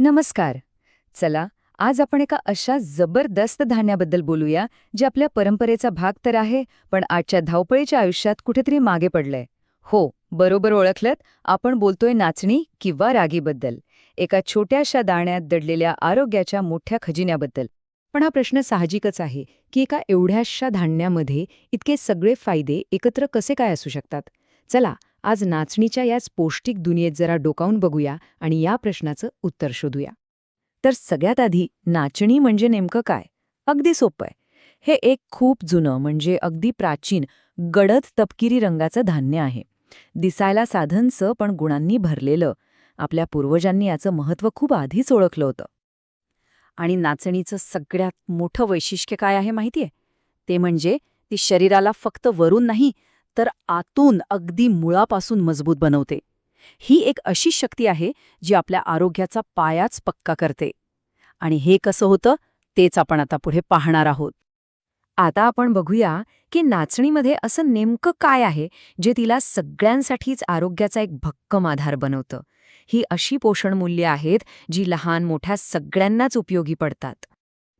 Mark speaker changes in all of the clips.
Speaker 1: नमस्कार. चला, आज आपण एका अशा जबरदस्त धान्याबद्दल बोलूया, जे आपल्या परंपरेचा भाग तर आहे, पण आजच्या धावपळीच्या आयुष्यात कुठेतरी मागे पडलंय. हो, बरोबर ओळखलत, आपण बोलतोय नाचणी किंवा रागीबद्दल. एका छोट्याशा दाण्यात दडलेल्या आरोग्याच्या मोठ्या खजिन्याबद्दल. पण हा प्रश्न साहजिकच आहे, की एका एवढ्याशा धान्यामध्ये इतके सगळे फायदे एकत्र कसे काय असू शकतात? चला, आज नाचणीच्या याच पौष्टिक दुनियेत जरा डोकावून बघूया आणि या प्रश्नाचं उत्तर शोधूया. तर सगळ्यात आधी नाचणी म्हणजे नेमकं काय? अगदी सोपं आहे. हे एक खूप जुनं म्हणजे अगदी प्राचीन, गडद तपकिरी रंगाचं धान्य आहे. दिसायला साधनचं पण गुणांनी भरलेलं. आपल्या पूर्वजांनी याचं महत्त्व खूप आधीच ओळखलं होतं. आणि नाचणीचं सगळ्यात मोठं वैशिष्ट्य काय आहे माहितीये? ते म्हणजे ती शरीराला फक्त वरून नाही, तर आतून अगदी मुळापासून मजबूत बनवते. ही एक अशी शक्ती आहे जी आपल्या आरोग्याचा पायाच पक्का करते. आणि हे कसं होतं तेच आपण आता पुढे पाहणार आहोत. आता आपण बघूया की नाचणीमध्ये असं नेमकं काय आहे जे तिला सगळ्यांसाठीच आरोग्याचा एक भक्कम आधार बनवतं. ही अशी पोषण मूल्ये आहेत जी लहान मोठ्या सगळ्यांनाच उपयोगी पडतात.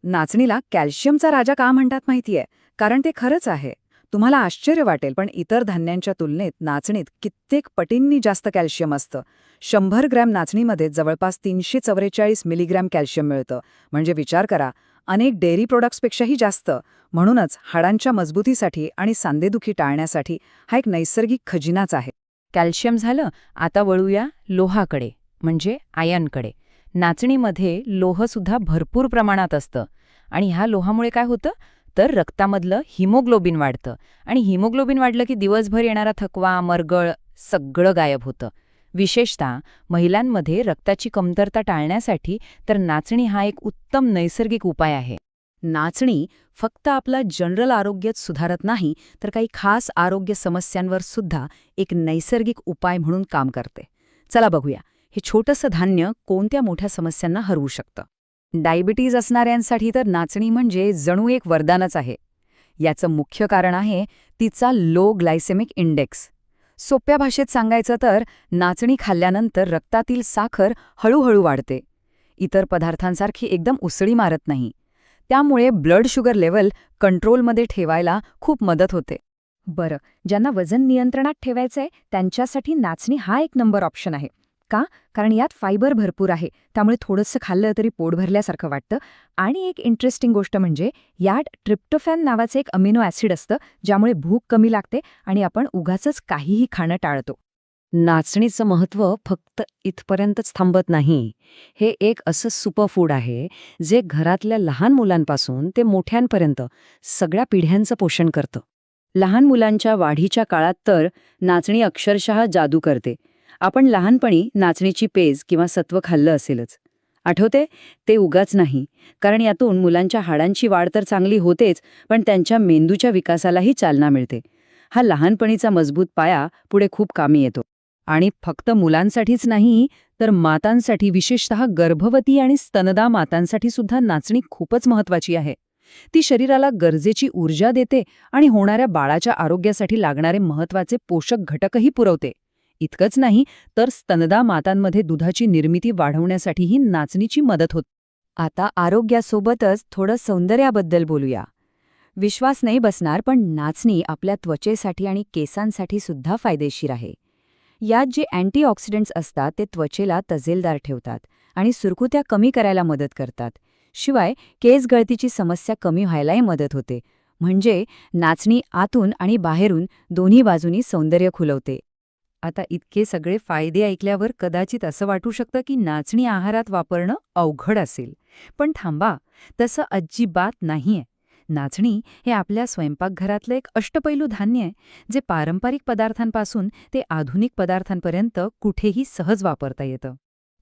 Speaker 1: नाचणीला कॅल्शियमचा राजा का म्हणतात माहितीये? कारण ते खरंच आहे. तुम्हाला आश्चर्य वाटेल, पण इतर धान्यांच्या तुलनेत नाचणीत कित्येक पटींनी जास्त कॅल्शियम असतं. 100 ग्रॅम नाचणीमध्ये जवळपास 344 मिलीग्रॅम कॅल्शियम मिळतं. म्हणजे विचार करा, अनेक डेअरी प्रोडक्ट्सपेक्षाही जास्त. म्हणूनच हाडांच्या मजबूतीसाठी आणि सांधेदुखी टाळण्यासाठी हा एक नैसर्गिक खजिनाच आहे. कॅल्शियम झालं, आता वळूया लोहाकडे, म्हणजे आयर्नकडे. नाचणीमध्ये लोहसुद्धा भरपूर प्रमाणात असतं. आणि ह्या लोहामुळे काय होतं? तर रक्तामधलं हिमोग्लोबिन वाढतं. आणि हिमोग्लोबिन वाढलं की दिवसभर येणारा थकवा, मरगळ सगळं गायब होतं. विशेषतः महिलांमध्ये रक्ताची कमतरता टाळण्यासाठी तर नाचणी हा एक उत्तम नैसर्गिक उपाय आहे. नाचणी फक्त आपला जनरल आरोग्यच सुधारत नाही, तर काही खास आरोग्य समस्यांवर सुद्धा एक नैसर्गिक उपाय म्हणून काम करते. चला बघूया, हे छोटंसं धान्य कोणत्या मोठ्या समस्यांना हरवू शकतं. डायबिटीज असणाऱ्यांसाठी तर नाचणी म्हणजे जणू एक वरदानच आहे. याचं मुख्य कारण आहे तिचा लो ग्लायसेमिक इंडेक्स. सोप्या भाषेत सांगायचं तर नाचणी खाल्ल्यानंतर रक्तातील साखर हळूहळू वाढते. इतर पदार्थांसारखी एकदम उसळी मारत नाही. त्यामुळे ब्लड शुगर लेवल कंट्रोलमध्ये ठेवायला खूप मदत होते. बरं, ज्यांना वजन नियंत्रणात ठेवायचंय त्यांच्यासाठी नाचणी हा एक नंबर ऑप्शन आहे. का? कारण यात फायबर भरपूर आहे, त्यामुळे थोडंसं खाल्लं तरी पोट भरल्यासारखं वाटतं. आणि एक इंटरेस्टिंग गोष्ट म्हणजे यात ट्रिप्टोफॅन नावाचं एक अमिनो ॲसिड असतं, ज्यामुळे भूक कमी लागते आणि आपण उगाचच काहीही खाणं टाळतो. नाचणीचं महत्त्व फक्त इथपर्यंतच थांबत नाही. हे एक असं सुपरफूड आहे जे घरातल्या लहान मुलांपासून ते मोठ्यांपर्यंत सगळ्या पिढ्यांचं पोषण करतं. लहान मुलांच्या वाढीच्या काळात तर नाचणी अक्षरशः जादू करते. आपण लहानपणी नाचणीची पेज किंवा सत्व खाल्लं असेलच. आठवते? ते उगाच नाही, कारण यातून मुलांच्या हाडांची वाढ तर चांगली होतेच, पण त्यांच्या मेंदूच्या विकासालाही चालना मिळते. हा लहानपणीचा मजबूत पाया पुढे खूप कामी येतो. आणि फक्त मुलांसाठीच नाही, तर मातांसाठी, विशेषतः गर्भवती आणि स्तनदा मातांसाठी सुद्धा नाचणी खूपच महत्वाची आहे. ती शरीराला गरजेची ऊर्जा देते आणि होणाऱ्या बाळाच्या आरोग्यासाठी लागणारे महत्वाचे पोषक घटकही पुरवते. इतकंच नाही, तर स्तनदा मातांमध्ये दुधाची निर्मिती वाढवण्यासाठीही नाचणीची मदत होते. आता आरोग्यासोबतच थोडं सौंदर्याबद्दल बोलूया. विश्वास नाही बसणार, पण नाचणी आपल्या त्वचेसाठी आणि केसांसाठी सुद्धा फायदेशीर आहे. यात जे अँटीऑक्सिडंट्स असतात ते त्वचेला तजेलदार ठेवतात आणि सुरकुत्या कमी करायला मदत करतात. शिवाय केस गळतीची समस्या कमी व्हायलाही मदत होते. म्हणजे नाचणी आतून आणि बाहेरून दोन्ही बाजूनी सौंदर्य खुलवते. आता इतके सगळे फायदे ऐकल्यावर कदाचित असं वाटू शकतं की नाचणी आहारात वापरणं अवघड असेल. पण थांबा, तसं अजिबात नाहीये. नाचणी हे आपल्या स्वयंपाकघरातलं एक अष्टपैलू धान्य आहे, जे पारंपरिक पदार्थांपासून ते आधुनिक पदार्थांपर्यंत कुठेही सहज वापरता येतं.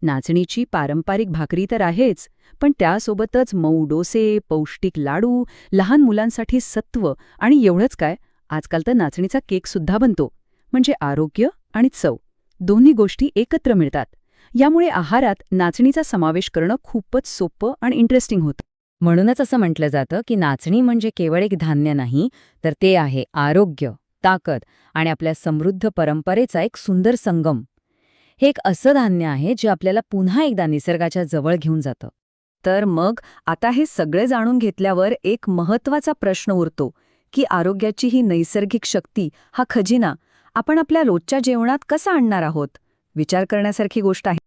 Speaker 1: नाचणीची पारंपरिक भाकरी तर आहेच, पण त्यासोबतच मऊ डोसे, पौष्टिक लाडू, लहान मुलांसाठी सत्व आणि एवढंच काय, आजकाल तर नाचणीचा केकसुद्धा बनतो. म्हणजे आरोग्य आणि चव दोन्ही गोष्टी एकत्र मिळतात. यामुळे आहारात नाचणीचा समावेश करणं खूपच सोपं आणि इंटरेस्टिंग होतं. म्हणूनच असं म्हटलं जातं की नाचणी म्हणजे केवळ एक धान्य नाही, तर ते आहे आरोग्य, ताकद आणि आपल्या समृद्ध परंपरेचा एक सुंदर संगम.
Speaker 2: हे एक असं धान्य आहे जे आपल्याला पुन्हा एकदा निसर्गाच्या जवळ घेऊन जातं.
Speaker 1: तर मग आता हे सगळे जाणून घेतल्यावर एक महत्त्वाचा प्रश्न उरतो की आरोग्याची ही नैसर्गिक शक्ती, हा खजिना आपण आपल्या रोजच्या जेवणात कसा आणणार आहोत? विचार करण्यासारखी गोष्ट आहे.